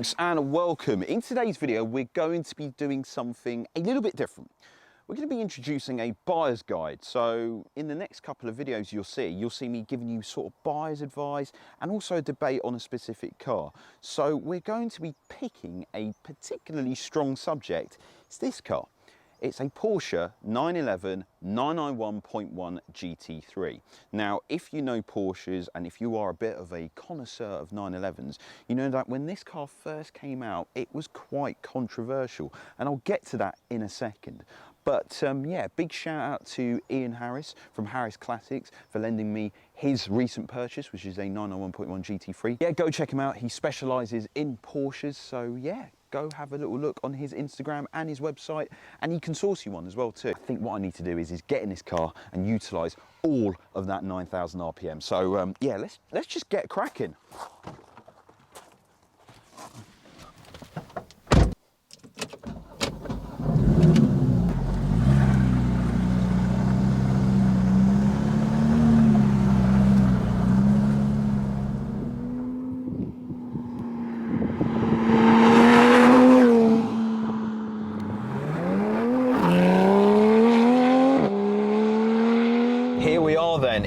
folks, and welcome. In today's video we're going to be doing something a little bit different. We're going to be introducing a buyer's guide. So in the next couple of videos you'll see me giving you sort of buyer's advice and also a debate on a specific car. So we're going to be picking a particularly strong subject. It's this car. It's a Porsche 911 991.1 GT3. Now, if you know Porsches and if you are a bit of a connoisseur of 911s, you know that when this car first came out, it was quite controversial. And I'll get to that in a second. But yeah, big shout out to Ian Harris from Harris Classics for lending me his recent purchase, which is a 991.1 GT3. Yeah, go check him out. He specializes in Porsches. So yeah, go have a little look on his Instagram and his website, and he can source you one as well too. I think what I need to do is get in this car and utilize all of that 9,000 RPM. So yeah, let's just get cracking.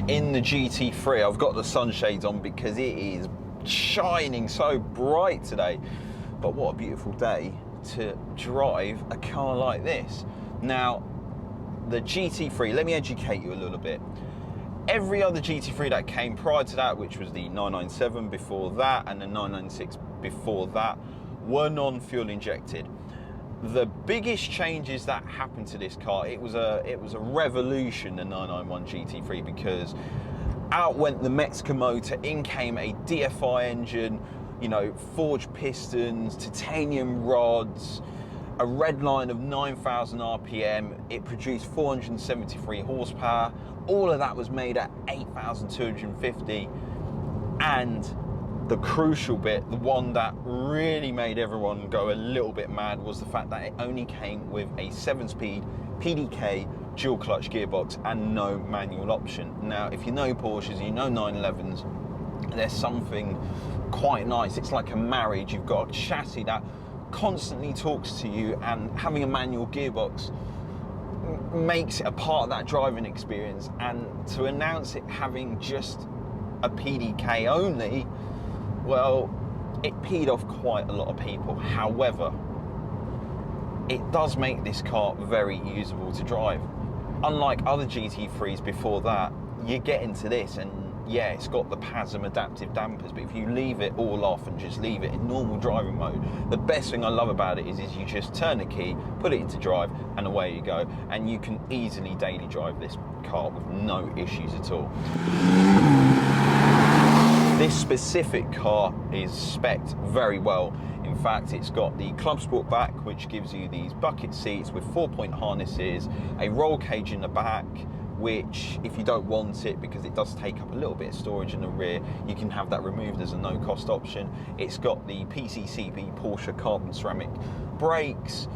In the GT3, I've got the sunshades on because it is shining so bright today. But what a beautiful day to drive a car like this. Now, the GT3, let me educate you a little bit. Every other GT3 that came prior to that, which was the 997 before that and the 996 before that, were non-fuel injected. The biggest changes that happened to this car, it was a revolution, the 991 GT3, because out went the Mexican motor, in came a DFI engine, you know, forged pistons, titanium rods, a red line of 9,000 RPM. It produced 473 horsepower. All of that was made at 8,250, and the crucial bit, the one that really made everyone go a little bit mad, was the fact that it only came with a 7-speed PDK dual clutch gearbox and no manual option. Now, if you know Porsches, you know 911s, there's something quite nice. It's like a marriage. You've got a chassis that constantly talks to you, and having a manual gearbox makes it a part of that driving experience. And to announce it having just a PDK only, well, it peed off quite a lot of people. However, it does make this car very usable to drive. Unlike other GT3s before that, you get into this and yeah, it's got the PASM adaptive dampers, but if you leave it all off and just leave it in normal driving mode, the best thing I love about it is you just turn the key, put it into drive, and away you go. And you can easily daily drive this car with no issues at all. This specific car is spec'd very well. In fact, it's got the Club Sport back, which gives you these bucket seats with 4-point harnesses, a roll cage in the back, which if you don't want it, because it does take up a little bit of storage in the rear, you can have that removed as a no-cost option. It's got the PCCB Porsche carbon ceramic brakes.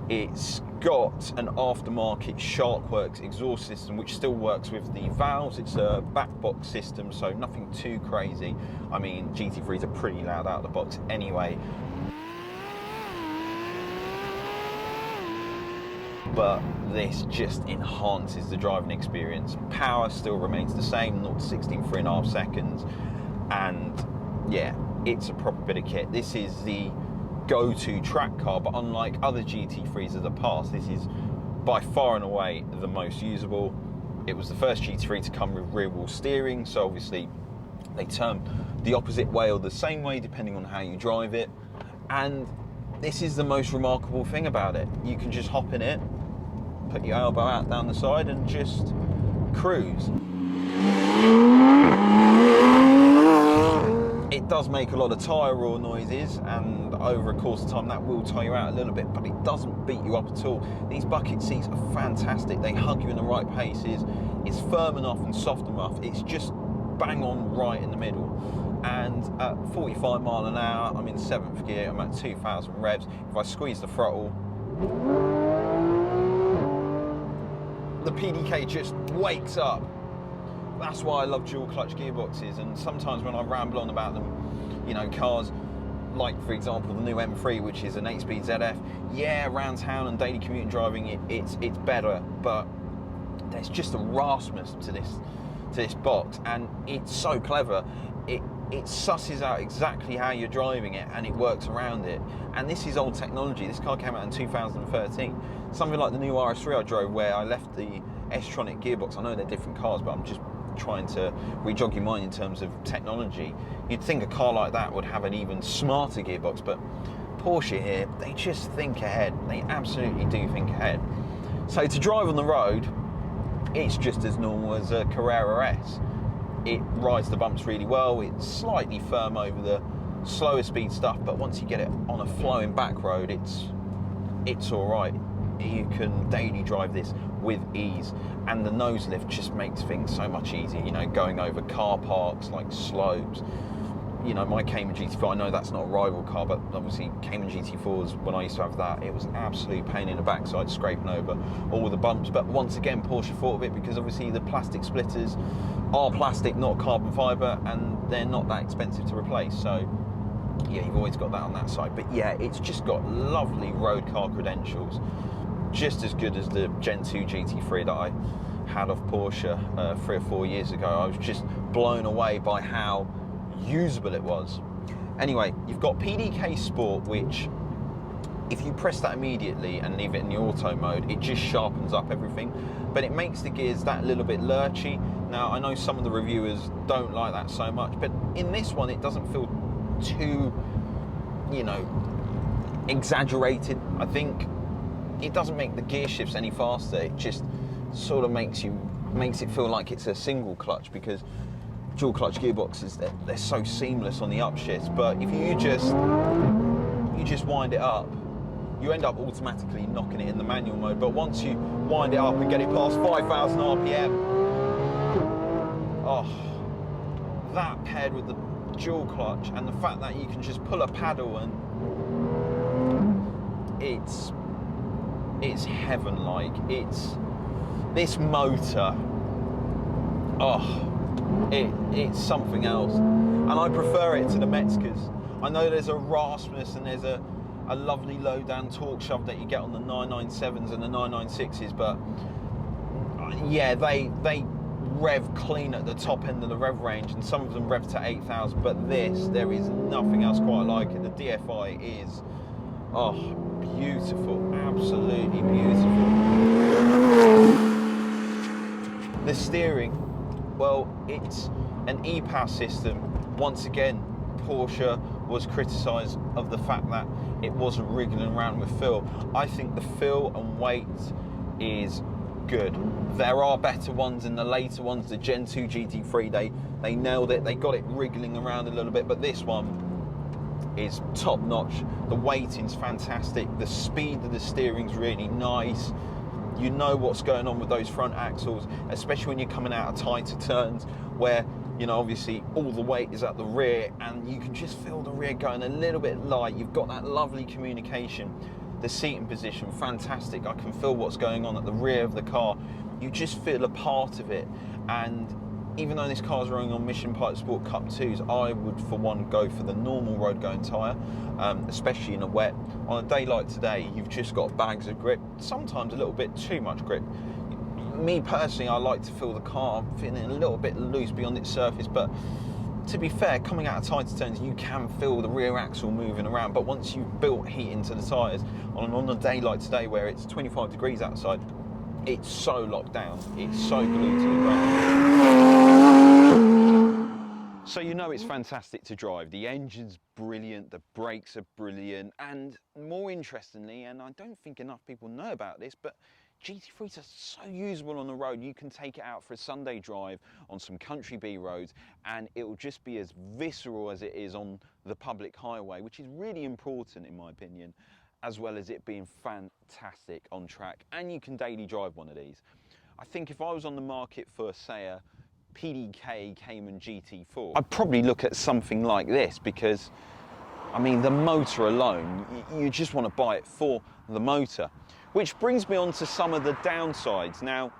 It's got an aftermarket Sharkworks exhaust system, which still works with the valves. It's a back box system, so nothing too crazy. I mean, GT3s are pretty loud out of the box anyway. But this just enhances the driving experience. Power still remains the same, 0 to 60 in 3.5 seconds. And yeah, it's a proper bit of kit. This is the go-to track car, but unlike other GT3s of the past, this is by far and away the most usable. It was the first GT3 to come with rear wheel steering, so obviously they turn the opposite way or the same way depending on how you drive it. And this is the most remarkable thing about it. You can just hop in it, put your elbow out down the side and just cruise. It does make a lot of tyre roar noises, and over a course of time that will tire you out a little bit, but it doesn't beat you up at all. These bucket seats are fantastic. They hug you in the right places. It's firm enough and soft enough. It's just bang on right in the middle. And at 45 mile an hour, I'm in 7th gear, I'm at 2,000 revs. If I squeeze the throttle, the PDK just wakes up. That's why I love dual clutch gearboxes, and sometimes when I ramble on about them, you know, cars like for example the new M3, which is an 8-speed ZF, yeah, around town and daily commuting driving, it's better, but there's just a rashness to this box, and it's so clever. It susses out exactly how you're driving it, and it works around it. And this is old technology. This car came out in 2013. Something like the new RS3 I drove, where I left the S-tronic gearbox. I know they're different cars, but I'm just trying to re-jog your mind in terms of technology. You'd think a car like that would have an even smarter gearbox, but Porsche here, they just think ahead. They absolutely do think ahead. So to drive on the road, it's just as normal as a Carrera S. It rides the bumps really well. It's slightly firm over the slower speed stuff, but once you get it on a flowing back road, it's all right. You can daily drive this with ease, and the nose lift just makes things so much easier. You know, going over car parks like slopes. You know, my Cayman GT4, I know that's not a rival car, but obviously Cayman GT4s, when I used to have that, it was an absolute pain in the backside, scraping over all the bumps. But once again, Porsche thought of it, because obviously the plastic splitters are plastic, not carbon fibre, and they're not that expensive to replace. So yeah, you've always got that on that side. But yeah, it's just got lovely road car credentials, just as good as the Gen 2 GT3 that I had off Porsche 3 or 4 years ago. I was just blown away by how usable it was. Anyway, you've got PDK Sport, which if you press that immediately and leave it in the auto mode, it just sharpens up everything, but it makes the gears that little bit lurchy. Now, I know some of the reviewers don't like that so much, but in this one, it doesn't feel too, you know, exaggerated. I think it doesn't make the gear shifts any faster. It just sort of makes it feel like it's a single clutch, because dual clutch gearboxes, they're so seamless on the upshifts. But if you just wind it up, you end up automatically knocking it in the manual mode. But once you wind it up and get it past 5,000 RPM, oh, that paired with the dual clutch and the fact that you can just pull a paddle, and it's heaven-like. It's this motor, oh, it's something else, and I prefer it to the Metzgers. I know there's a raspness and there's a lovely low-down torque shove that you get on the 997s and the 996s, but yeah, they rev clean at the top end of the rev range, and some of them rev to 8,000, but there is nothing else quite like it. The DFI is, oh, beautiful, absolutely beautiful. The steering, well, it's an e-power system. Once again, Porsche was criticised of the fact that it wasn't wriggling around with feel. I think the feel and weight is good. There are better ones in the later ones. The Gen 2 GT3, they nailed it. They got it wriggling around a little bit, but this one is top notch. The weighting's fantastic. The speed of the steering's really nice. You know what's going on with those front axles, especially when you're coming out of tighter turns where, you know, obviously all the weight is at the rear, and you can just feel the rear going a little bit light. You've got that lovely communication. The seating position, fantastic. I can feel what's going on at the rear of the car. You just feel a part of it. And even though this car's running on Mission Pilot Sport Cup 2s, I would for one go for the normal road going tyre, especially in a wet. On a day like today, you've just got bags of grip, sometimes a little bit too much grip. Me personally, I like to feel the car feeling a little bit loose beyond its surface, but to be fair, coming out of tighter turns, you can feel the rear axle moving around, but once you've built heat into the tyres, on a day like today where it's 25 degrees outside, it's so locked down, it's so glued to the ground. So you know it's fantastic to drive. The engine's brilliant, the brakes are brilliant, and more interestingly, and I don't think enough people know about this, but GT3s are so usable on the road. You can take it out for a Sunday drive on some country B roads, and it will just be as visceral as it is on the public highway, which is really important in my opinion, as well as it being fantastic on track. And you can daily drive one of these. I think if I was on the market for, say, a PDK Cayman GT4, I'd probably look at something like this, because I mean, the motor alone, you just want to buy it for the motor. Which brings me on to some of the downsides. Now,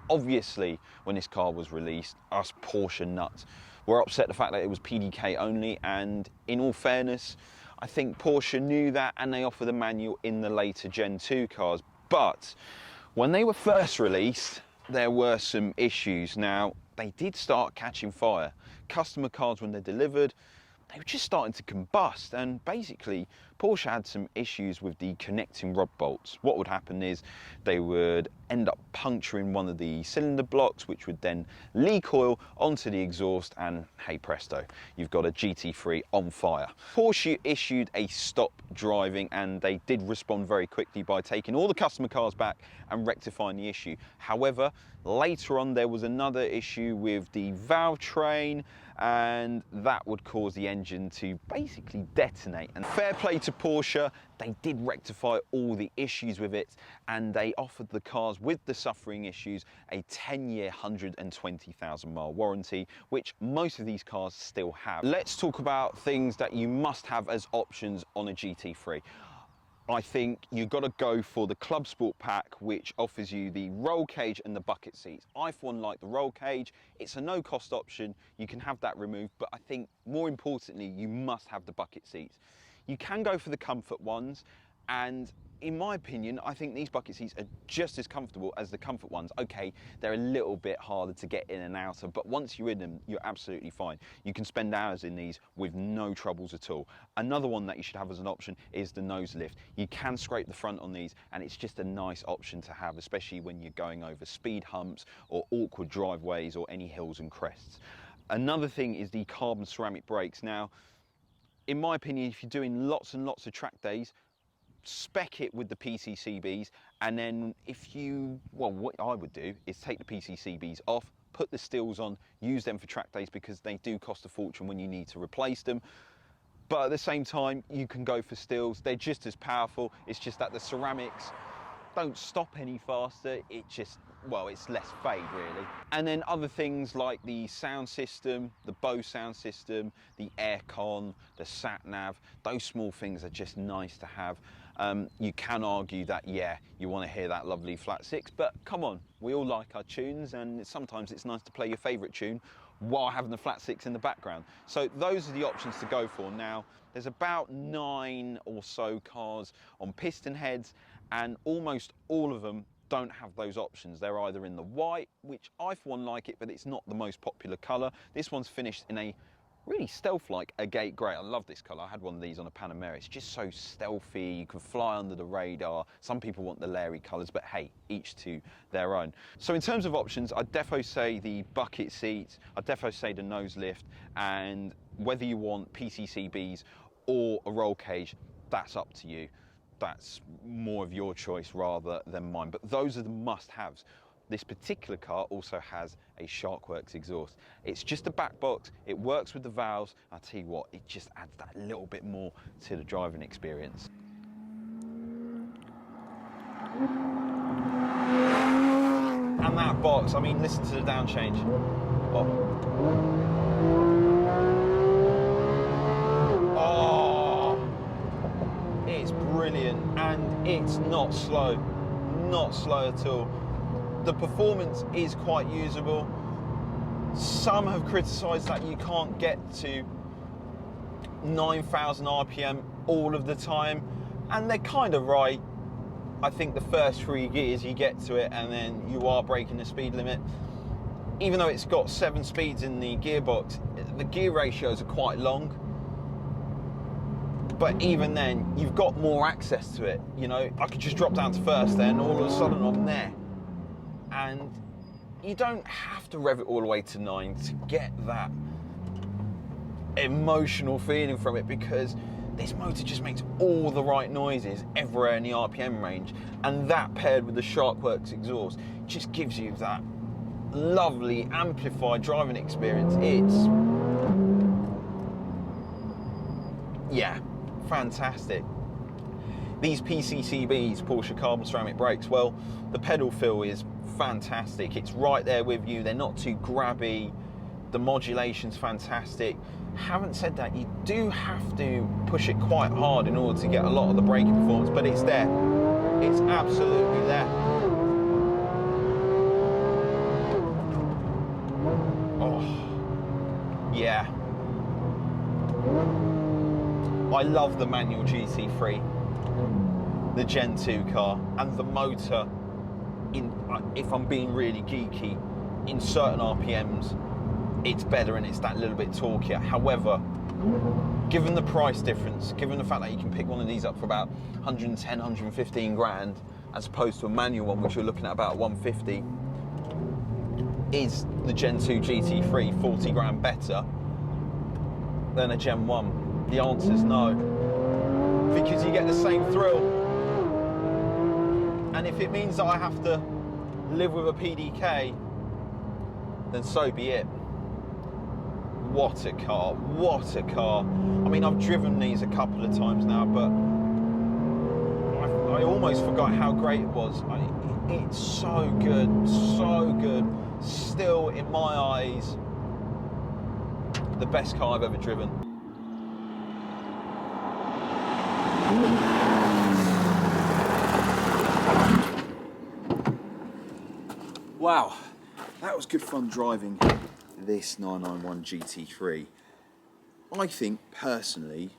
obviously, when this car was released, us Porsche nuts were upset the fact that it was PDK only, and in all fairness, I think Porsche knew that and they offered a manual in the later Gen 2 cars. But when they were first released, there were some issues. Now, they did start catching fire. Customer cars, when they're delivered, they were just starting to combust, and basically Porsche had some issues with the connecting rod bolts. What would happen is they would end up puncturing one of the cylinder blocks, which would then leak oil onto the exhaust, and hey presto, you've got a GT3 on fire. Porsche issued a stop driving, and they did respond very quickly by taking all the customer cars back and rectifying the issue. However, later on there was another issue with the valve train, and that would cause the engine to basically detonate. And fair play to Porsche, they did rectify all the issues with it, and they offered the cars with the suffering issues a 10-year, 120,000 mile warranty, which most of these cars still have. Let's talk about things that you must have as options on a GT3. I think you've got to go for the Club Sport pack, which offers you the roll cage and the bucket seats. I, for one, like the roll cage. It's a no-cost option. You can have that removed, but I think more importantly, you must have the bucket seats. You can go for the comfort ones, and in my opinion, I think these bucket seats are just as comfortable as the comfort ones. Okay, they're a little bit harder to get in and out of, but once you're in them, you're absolutely fine. You can spend hours in these with no troubles at all. Another one that you should have as an option is the nose lift. You can scrape the front on these, and it's just a nice option to have, especially when you're going over speed humps or awkward driveways or any hills and crests. Another thing is the carbon ceramic brakes. Now, in my opinion, if you're doing lots and lots of track days, spec it with the PCCBs, and then what I would do is take the PCCBs off, put the steels on, use them for track days, because they do cost a fortune when you need to replace them. But at the same time, you can go for steels. They're just as powerful. It's just that the ceramics don't stop any faster. It just, well, it's less fade really. And then other things like the sound system, the Bose sound system, the aircon, the sat nav, those small things are just nice to have. You can argue that, yeah, you want to hear that lovely flat six, but come on, we all like our tunes, and sometimes it's nice to play your favourite tune while having the flat six in the background. So those are the options to go for. Now, there's about 9 or so cars on piston heads, and almost all of them don't have those options. They're either in the white, which I for one like it, but it's not the most popular colour. This one's finished in a really stealth-like agate grey. I love this colour. I had one of these on a Panamera. It's just so stealthy. You can fly under the radar. Some people want the Larry colours, but hey, each to their own. So in terms of options, I'd defo say the bucket seats, I'd defo say the nose lift, and whether you want PCCBs or a roll cage, that's up to you. That's more of your choice rather than mine, but those are the must-haves. This particular car also has a Sharkworks exhaust. It's just a back box, it works with the valves. I'll tell you what, it just adds that little bit more to the driving experience. And that box, I mean, listen to the down change. Oh, it's brilliant, and it's not slow at all. The performance is quite usable. Some have criticised that you can't get to 9,000 RPM all of the time, and they're kind of right. I think the first 3 gears you get to it, and then you are breaking the speed limit. Even though it's got 7 speeds in the gearbox, the gear ratios are quite long. But even then, you've got more access to it. You know, I could just drop down to first, then all of a sudden I'm there. And you don't have to rev it all the way to 9 to get that emotional feeling from it, because this motor just makes all the right noises everywhere in the RPM range, and that paired with the Sharkworks exhaust just gives you that lovely amplified driving experience. It's, yeah, fantastic. These PCCBs, Porsche Carbon Ceramic Brakes, well, the pedal feel is fantastic. It's right there with you. They're not too grabby. The modulation's fantastic. Having said that, you do have to push it quite hard in order to get a lot of the braking performance, but it's there. It's absolutely there. Oh, I love the manual GT3, the Gen 2 car, and the motor, if I'm being really geeky, in certain RPMs, it's better and it's that little bit torquier. However, given the price difference, given the fact that you can pick one of these up for about 110, 115 grand, as opposed to a manual one, which you're looking at about 150, is the Gen 2 GT3 40 grand better than a Gen 1? The answer is no, because you get the same thrill. And if it means that I have to live with a PDK, then so be it. What a car, what a car. I mean, I've driven these a couple of times now, but I almost forgot how great it was. It's so good, so good. Still, in my eyes, the best car I've ever driven. Wow, that was good fun driving this 991 GT3. I think personally,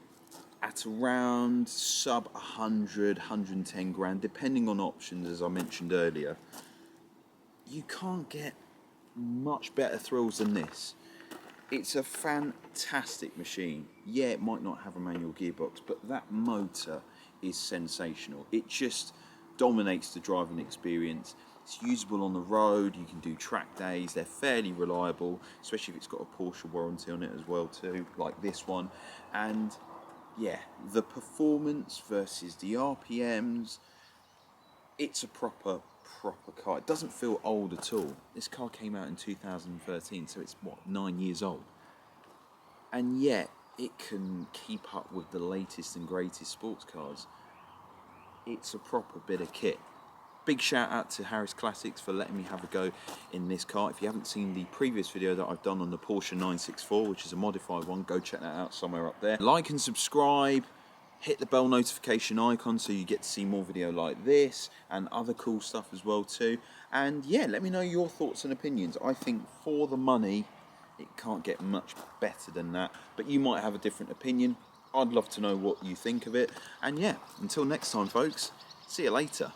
at around sub 100, 110 grand, depending on options, as I mentioned earlier, you can't get much better thrills than this. It's a fantastic machine. Yeah, it might not have a manual gearbox, but that motor is sensational. It just dominates the driving experience. It's usable on the road, you can do track days, they're fairly reliable, especially if it's got a Porsche warranty on it as well too, like this one. And yeah, the performance versus the RPMs, it's a proper car. It doesn't feel old at all. This car came out in 2013, so it's what, 9 years old? And yet, it can keep up with the latest and greatest sports cars. It's a proper bit of kit. Big shout out to Harris Classics for letting me have a go in this car. If you haven't seen the previous video that I've done on the Porsche 964, which is a modified one, go check that out somewhere up there. Like and subscribe, hit the bell notification icon so you get to see more video like this and other cool stuff as well too. And yeah, let me know your thoughts and opinions. I think for the money, it can't get much better than that, but you might have a different opinion. I'd love to know what you think of it. And yeah, until next time folks, see you later.